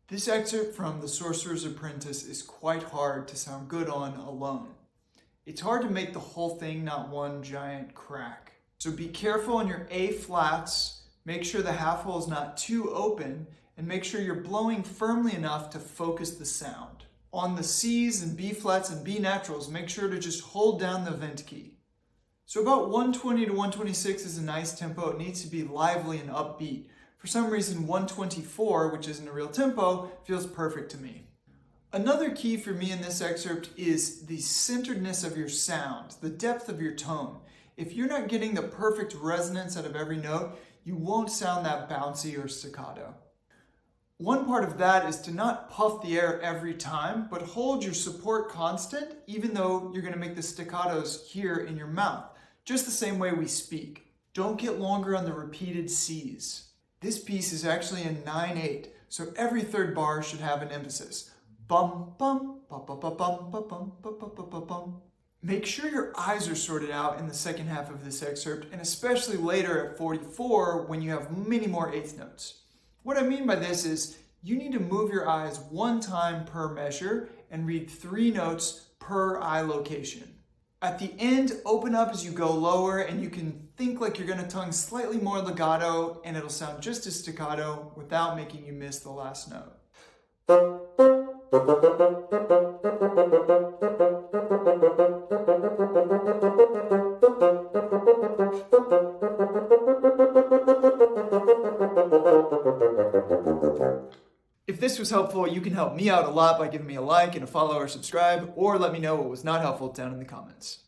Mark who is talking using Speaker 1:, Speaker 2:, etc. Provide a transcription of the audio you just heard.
Speaker 1: This excerpt from The Sorcerer's Apprentice is quite hard to sound good on alone. It's hard to make the whole thing not one giant crack. So be careful on your A flats, make sure the half hole is not too open, and make sure you're blowing firmly enough to focus the sound. On the C's and B flats and B naturals, make sure to just hold down the vent key. So about 120 to 126 is a nice tempo. It needs to be lively and upbeat. For some reason, 124, which isn't a real tempo, feels perfect to me. Another key for me in this excerpt is the centeredness of your sound, the depth of your tone. If you're not getting the perfect resonance out of every note, you won't sound that bouncy or staccato. One part of that is to not puff the air every time, but hold your support constant, even though you're going to make the staccatos here in your mouth, just the same way we speak. Don't get longer on the repeated C's. This piece is actually in 9/8, so every third bar should have an emphasis. Bum, bum, bum, bum, bum, bum, bum, bum, bum, bum, bum, bum. Make sure your eyes are sorted out in the second half of this excerpt, and especially later at 44 when you have many more eighth notes. What I mean by this is you need to move your eyes one time per measure and read 3 notes per eye location. At the end, open up as you go lower, and you can think like you're going to tongue slightly more legato, and it'll sound just as staccato without making you miss the last note. If this was helpful, you can help me out a lot by giving me a like and a follow or subscribe, or let me know what was not helpful down in the comments.